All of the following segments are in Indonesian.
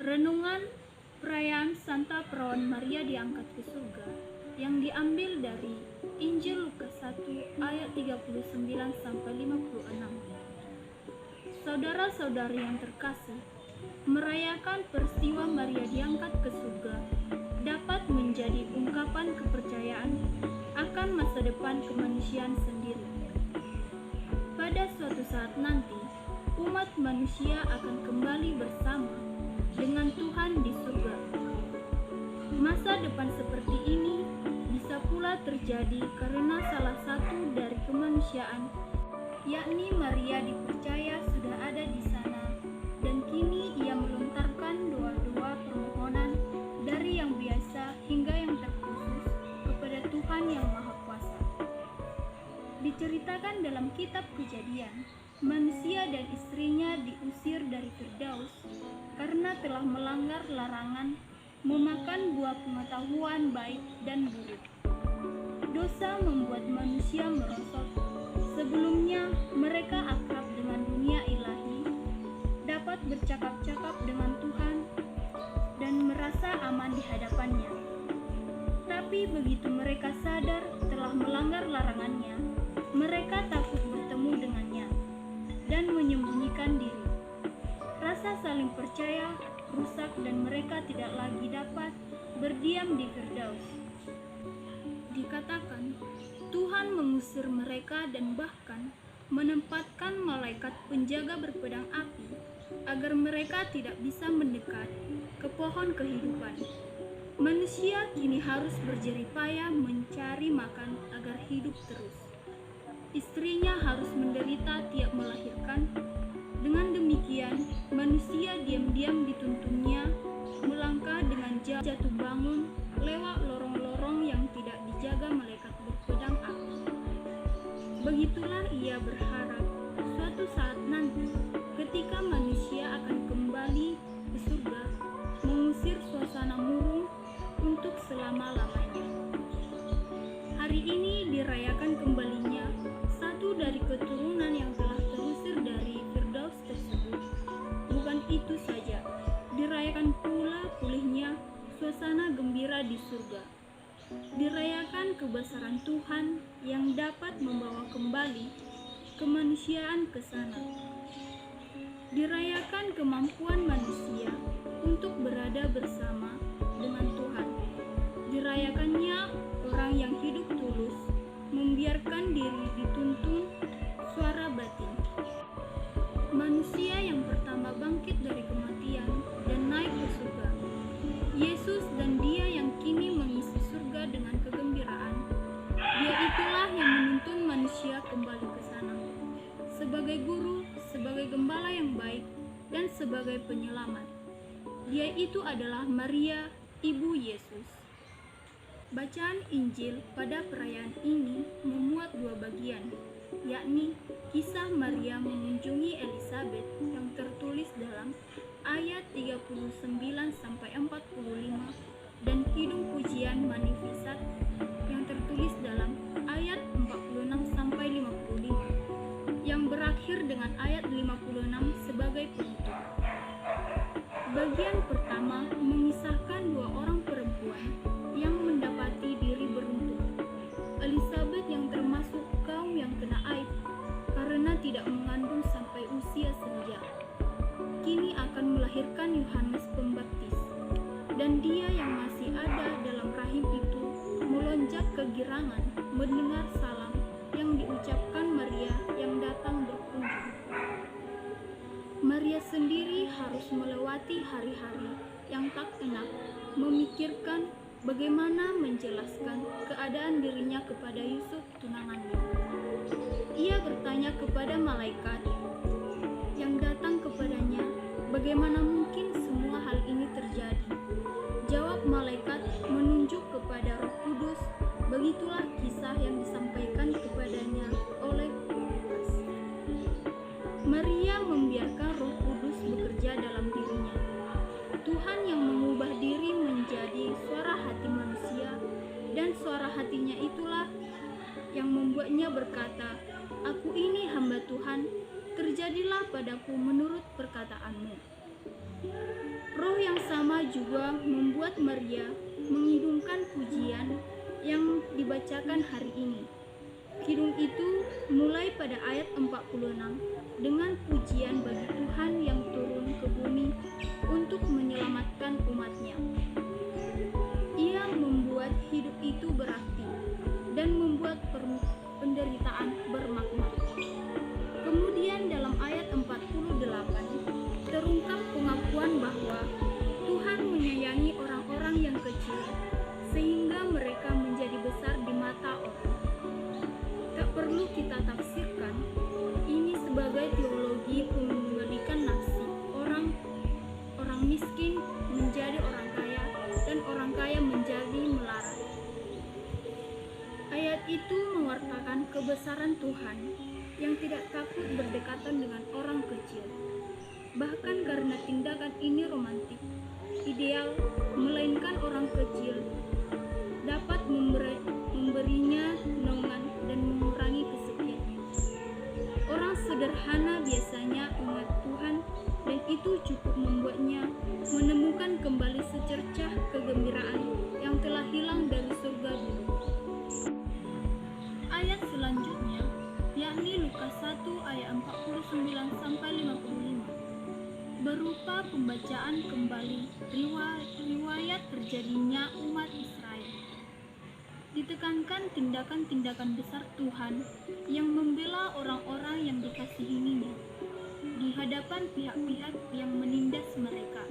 Renungan perayaan Santa Perawan Maria diangkat ke surga yang diambil dari Injil Lukas 1 ayat 39 sampai 56. Saudara-saudari yang terkasih, merayakan peristiwa Maria diangkat ke surga dapat menjadi ungkapan kepercayaan akan masa depan kemanusiaan sendiri. Pada suatu saat nanti, umat manusia akan kembali bersama dengan Tuhan di surga. Masa depan seperti ini bisa pula terjadi karena salah satu dari kemanusiaan, yakni Maria, dipercaya sudah ada di sana, dan kini ia melontarkan doa-doa permohonan dari yang biasa hingga yang terkhusus kepada Tuhan yang Maha Kuasa. Diceritakan dalam kitab Kejadian, manusia dan istrinya diusir dari Firdaus karena telah melanggar larangan memakan buah pengetahuan baik dan buruk. Dosa membuat manusia merosot. Sebelumnya mereka akrab dengan dunia ilahi, dapat bercakap-cakap dengan Tuhan, dan merasa aman di hadapannya. Tapi begitu mereka sadar telah melanggar larangannya, mereka takut bertemu dengannya dan menyembunyikan diri. Rasa saling percaya rusak dan mereka tidak lagi dapat berdiam di Firdaus. Dikatakan, Tuhan mengusir mereka dan bahkan menempatkan malaikat penjaga berpedang api agar mereka tidak bisa mendekat ke pohon kehidupan. Manusia kini harus berjerih payah mencari makan agar hidup terus. Istrinya harus menderita tiap melahirkan. Dengan demikian, manusia diam-diam dituntunnya melangkah dengan jatuh bangun lewat lorong-lorong yang tidak dijaga malaikat berpedang api. Begitulah ia berharap suatu saat nanti ketika manusia akan kembali ke surga, mengusir suasana murung untuk selama-lamanya. Hari ini dirayakan kembalinya satu dari keturunan yang telah terusir dari Firdaus tersebut. Bukan itu saja, dirayakan pula pulihnya suasana gembira di surga. Dirayakan kebesaran Tuhan yang dapat membawa kembali kemanusiaan ke sana. Dirayakan kemampuan manusia untuk berada bersama dengan Tuhan. Dirayakannya orang yang hidup tulus, membiarkan diri dituntun suara batin. Manusia yang pertama bangkit dari kematian dan naik ke surga. Yesus dan Dia yang kini mengisi surga dengan kegembiraan. Dia itulah yang menuntun manusia kembali ke sana. Sebagai guru, sebagai gembala yang baik, dan sebagai penyelamat. Dia itu adalah Maria, Ibu Yesus. Bacaan Injil pada perayaan ini memuat dua bagian, yakni kisah Maria mengunjungi Elisabet yang tertulis dalam ayat 39-45 dan Kidung Pujian Magnificat yang tertulis dalam ayat 46-55 yang berakhir dengan ayat 56 sebagai penutup. Bagian pertama mengisahkan dua orang perempuan yang mendapati diri beruntung. Elisabet yang termasuk kaum yang kena aib karena tidak mengandung sampai usia senja, kini akan melahirkan Yohanes Pembaptis, dan dia yang masih ada dalam rahim itu melonjak kegirangan mendengar salam yang diucapkan Maria yang datang berkunjung. Maria sendiri harus melewati hari-hari yang tak enak, memikirkan bagaimana menjelaskan keadaan dirinya kepada Yusuf tunangannya. Ia bertanya kepada malaikat yang datang kepadanya, bagaimana mungkin semua hal ini terjadi? Jawab malaikat menunjuk kepada Roh Kudus. Begitulah kisah yang disampaikan kepadanya oleh Lukas. Maria membiarkan Roh Kudus bekerja dalam dirinya. Tuhan yang mengubah diri menjadi suara hati manusia, dan suara hatinya itulah yang membuatnya berkata, "Aku ini hamba Tuhan, terjadilah padaku menurut perkataanmu." Roh yang sama juga membuat Maria mengidungkan pujian yang dibacakan hari ini. Kidung itu mulai pada ayat 46 dengan pujian bagi Tuhan yang turun ke bumi untuk menyelamatkan umatnya. Ia membuat hidup itu berarti dan membuat penderitaan bermakna. Kemudian dalam ayat 48 terungkap pengakuan bahwa Tuhan menyayangi orang-orang yang kecil sehingga mereka menjadi besar di mata orang. Tak perlu kita tafsirkan ini sebagai teologi pembalikan nasib orang miskin menjadi orang kaya dan orang kaya menjadi melarat. Ayat itu mewartakan kebesaran Tuhan yang tidak takut berdekatan dengan orang kecil. Bahkan karena tindakan ini romantik, ideal, melainkan orang kecil dapat memberinya naungan dan mengurangi kesepiannya. Orang sederhana biasanya ingat Tuhan dan itu cukup membuatnya menemukan kembali secercah kegembiraan yang telah hilang dari surga dulu. Ayat selanjutnya yakni Lukas 1 ayat 49 sampai 55 berupa pembacaan kembali riwayat terjadinya umat Israel. Ditekankan tindakan-tindakan besar Tuhan yang membela orang-orang yang dikasihinya di hadapan pihak-pihak yang menindas mereka.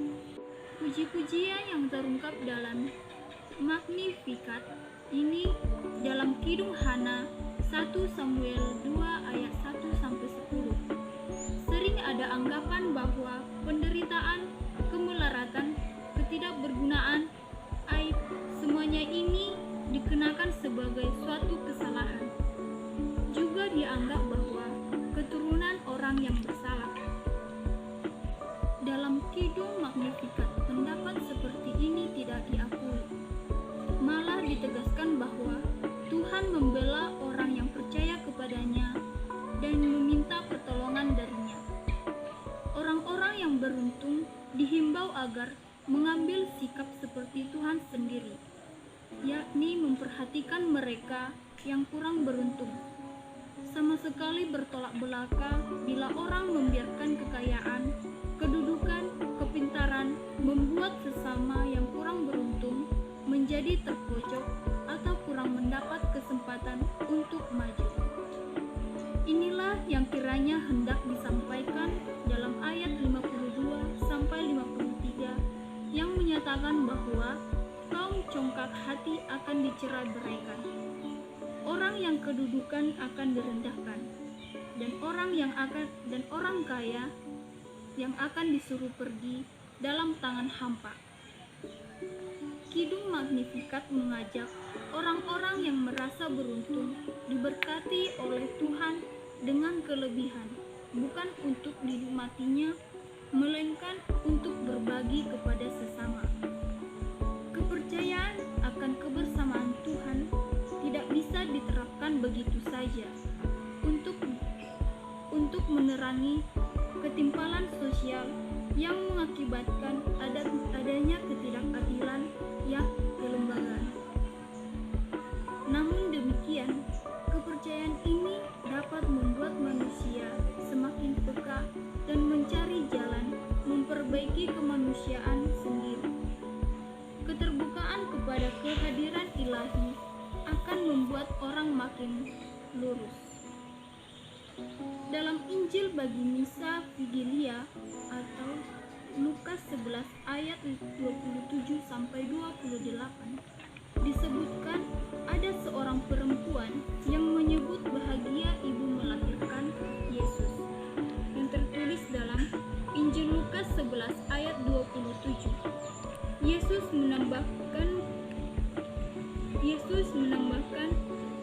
Puji-pujian yang terungkap dalam Magnificat ini dalam Kidung Hana 1 Samuel 2 ayat 1 sampai 10. Sering ada anggapan bahwa penderitaan, kemelaratan, ketidakbergunaan, aib, semuanya ini dikenakan sebagai suatu kesalahan. Juga dianggap bahwa keturunan orang yang bersalah. Dalam Kidung Magnificat, pendapat seperti ini tidak diakui. Malah ditegaskan bahwa Tuhan membela orang yang percaya kepadanya dan meminta pertolongan darinya. Orang-orang yang beruntung dihimbau agar mengambil sikap seperti Tuhan sendiri, yakni memperhatikan mereka yang kurang beruntung. Sama sekali bertolak belakang bila orang membiarkan kekayaan, kedudukan, kepintaran membuat sesama yang kurang beruntung menjadi terpojok atau kurang mendapat kesempatan untuk maju. Inilah yang kiranya hendak disampaikan dalam ayat 52 sampai 53 yang menyatakan bahwa kaum congkak hati akan dicerai-beraikan. Orang yang kedudukan akan direndahkan dan orang kaya yang akan disuruh pergi dalam tangan hampa. Kidung Magnificat mengajak orang-orang yang merasa beruntung diberkati oleh Tuhan dengan kelebihan, bukan untuk dinikmatinya, melainkan untuk berbagi kepada sesama. Kepercayaan akan kebersamaan Tuhan tidak bisa diterapkan begitu saja untuk menerangi ketimpangan sosial yang mengakibatkan adanya ketidakadilan yang kelembagaan. Namun demikian, kepercayaan ini dapat membuat manusia semakin peka dan mencari jalan memperbaiki kemanusiaan sendiri. Keterbukaan kepada kehadiran ilahi akan membuat orang makin lurus. Dalam Injil bagi Misa Vigilia atau Lukas 11 ayat 27 sampai 28 disebutkan ada seorang perempuan yang menyebut bahagia ibu melahirkan Yesus, yang tertulis dalam Injil Lukas 11 ayat 27. Yesus menambahkan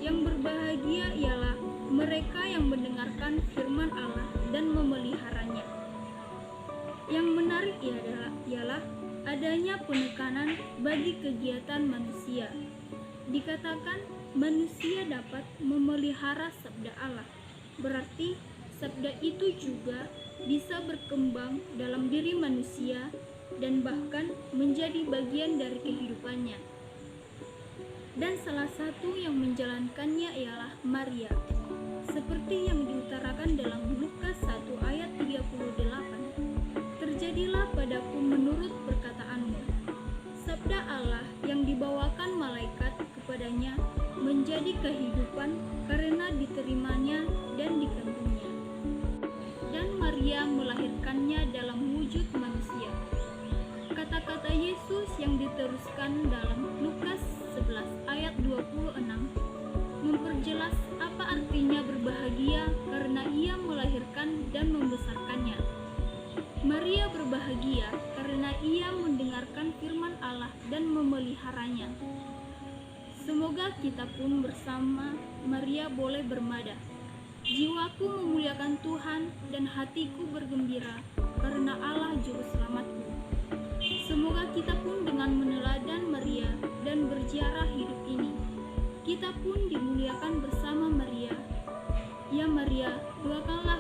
yang berbahagia ialah mereka yang mendengarkan firman Allah dan memeliharanya. Yang menarik ialah adanya penekanan bagi kegiatan manusia. Dikatakan manusia dapat memelihara sabda Allah. Berarti sabda itu juga bisa berkembang dalam diri manusia dan bahkan menjadi bagian dari kehidupannya. Dan salah satu yang menjalankannya ialah Maria. Seperti yang diutarakan dalam Lukas 1 ayat 38, "Terjadilah padaku menurut perkataanmu." Sabda Allah yang dibawakan malaikat kepadanya menjadi kehidupan karena diterimanya dan dikandungnya. Dan Maria melahirkannya dalam wujud manusia. Kata-kata Yesus yang diteruskan dalam Lukas 11 ayat 26 memperjelas apa artinya berbahagia karena ia melahirkan dan membesarkannya. Maria berbahagia karena ia mendengarkan firman Allah dan memeliharanya. Semoga kita pun bersama Maria boleh bermada. Jiwaku memuliakan Tuhan dan hatiku bergembira karena Allah juru selamatku. Semoga kita pun dengan meneladan Maria dan berziarah hidup ini, kita pun dimuliakan bersama Maria. Ya Maria, doakanlah